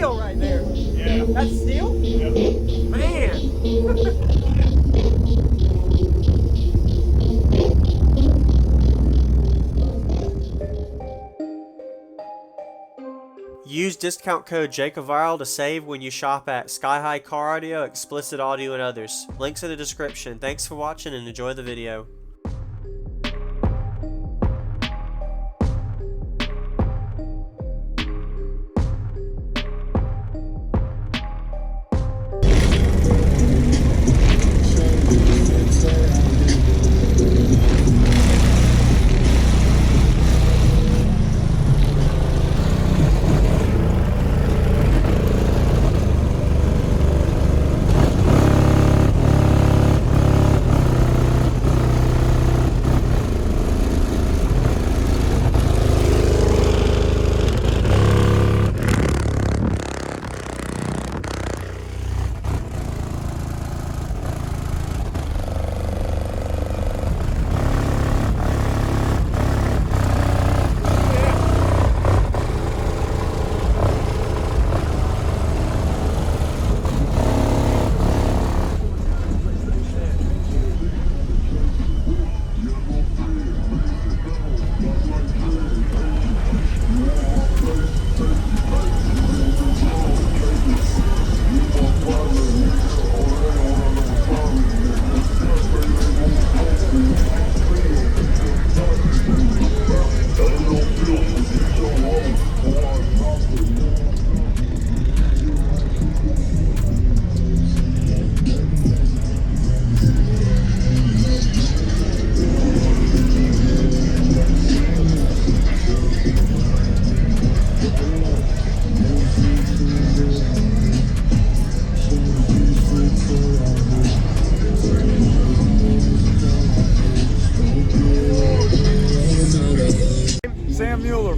steel right there. Yeah. That's steel? Yep. Man. Use discount code JacobViral to save when you shop at Sky High Car Audio, Xplicit Audio, and others. Links in the description. Thanks for watching and enjoy the video.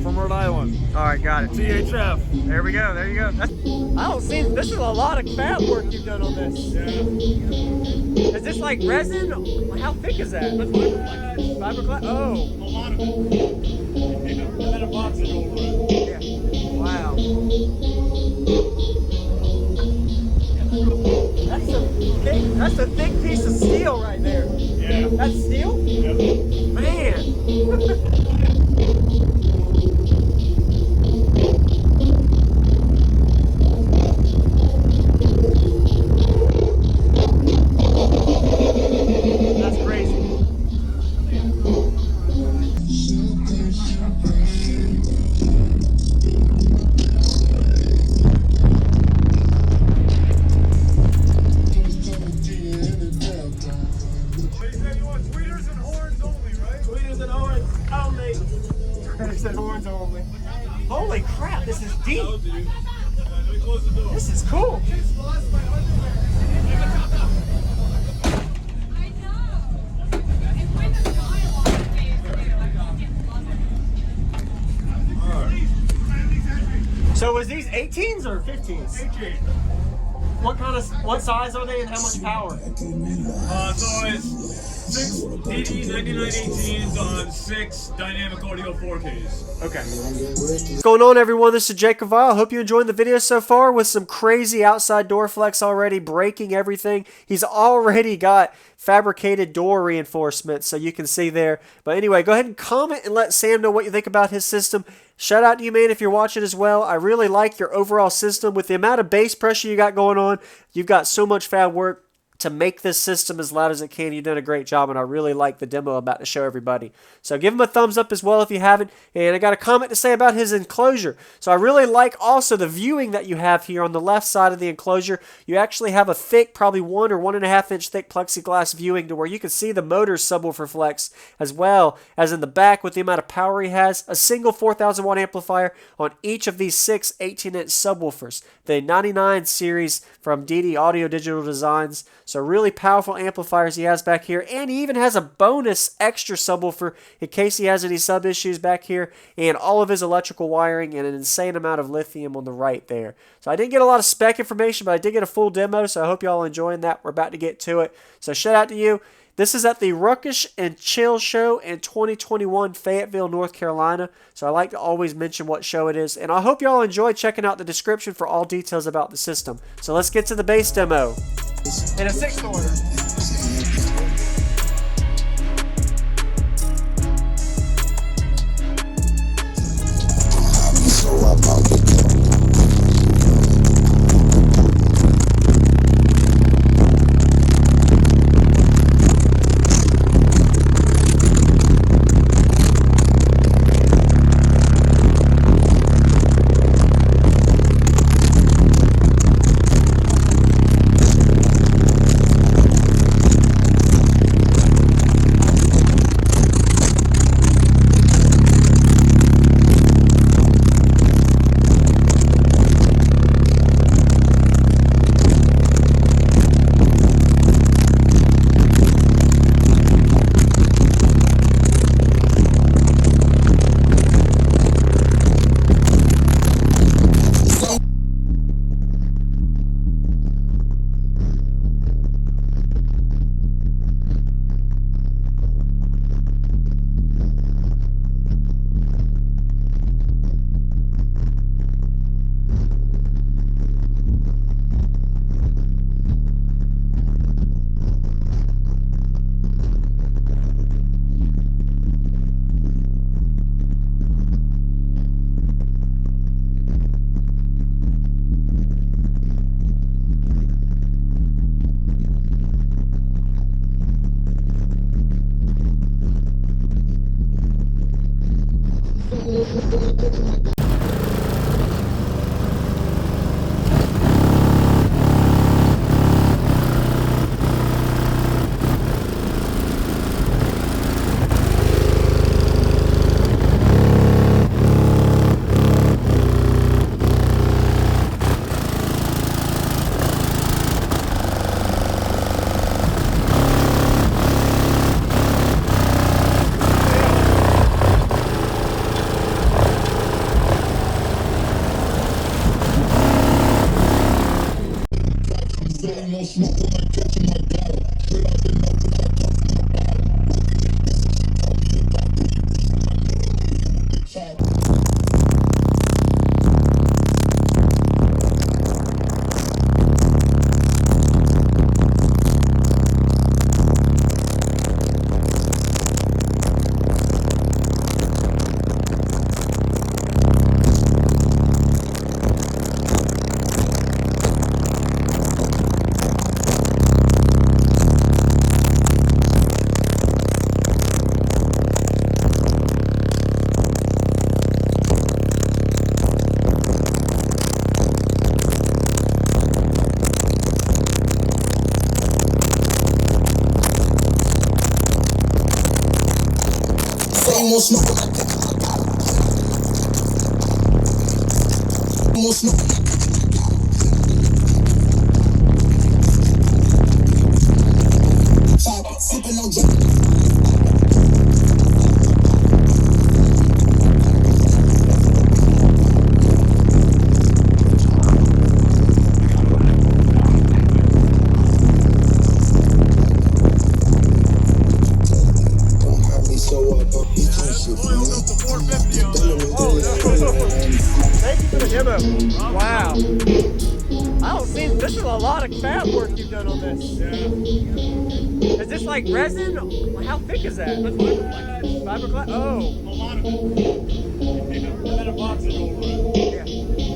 From Rhode Island. Alright, got it. THF. There we go, there you go. I don't see, this is a lot of fab work you've done on this. Yeah. Is this like resin? How thick is that? That's fiberglass. Fiberglass? Oh. A lot of it. Yeah. And then epoxy over it. Yeah. Wow. That's a thick piece of steel right there. Yeah. That's steel? Yep. Man. That's crazy. Horns only. Holy crap, this is deep. This is cool. So was these 18s or 15s? 18. What size are they and how much power? So it's 6 DD 9918s on 6 dynamic audio 4Ks. Okay. What's going on, everyone? This is JacobViral. Hope you enjoyed the video so far with some crazy outside door flex already, breaking everything. He's already got fabricated door reinforcements, so you can see there. But anyway, go ahead and comment and let Sam know what you think about his system. Shout out to you, man, if you're watching as well. I really like your overall system. With the amount of bass pressure you got going on, you've got so much fab work to make this system as loud as it can. You've done a great job, and I really like the demo I'm about to show everybody. So give him a thumbs up as well if you haven't. And I got a comment to say about his enclosure. So I really like also the viewing that you have here on the left side of the enclosure. You actually have a thick, probably 1 or 1.5 inch thick plexiglass viewing to where you can see the motor subwoofer flex, as well as in the back with the amount of power he has. A single 4,000 watt amplifier on each of these 6 18-inch subwoofers. The 99 series from DD Audio Digital Designs. So really powerful amplifiers he has back here. And he even has a bonus extra subwoofer in case he has any sub issues back here. And all of his electrical wiring and an insane amount of lithium on the right there. So I didn't get a lot of spec information, but I did get a full demo. So I hope y'all enjoying that. We're about to get to it. So shout out to you. This is at the Ruckus and Chill Show in 2021, Fayetteville, North Carolina. So I like to always mention what show it is. And I hope y'all enjoy checking out the description for all details about the system. So let's get to the bass demo. In a 6th order. Thank you for the demo. Wow. I don't see, this is a lot of fab work you've done on this. Yeah. Is this like resin? How thick is that? That's fiberglass. Fiberglass? Oh. A lot of it. Yeah. And then a box is over it. Yeah.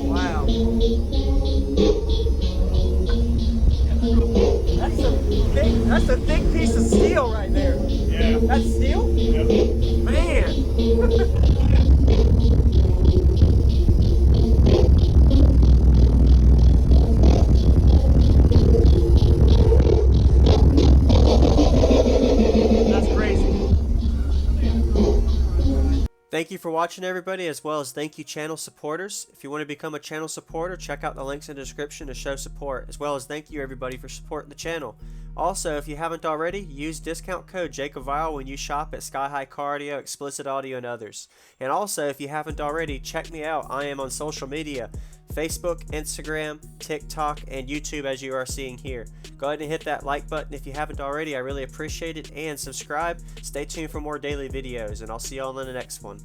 Wow. That's a thick piece of steel right there. Yeah. That's steel? Yep. Man. Thank you for watching, everybody, as well as thank you channel supporters. If you want to become a channel supporter, check out the links in the description to show support, as well as thank you everybody for supporting the channel. Also, if you haven't already, use discount code JacobViral when you shop at Sky High Cardio, Xplicit Audio, and others. And also, if you haven't already, check me out. I am on social media, Facebook, Instagram, TikTok, and YouTube, as you are seeing here. Go ahead and hit that like button if you haven't already. I really appreciate it. And subscribe. Stay tuned for more daily videos, and I'll see y'all in the next one.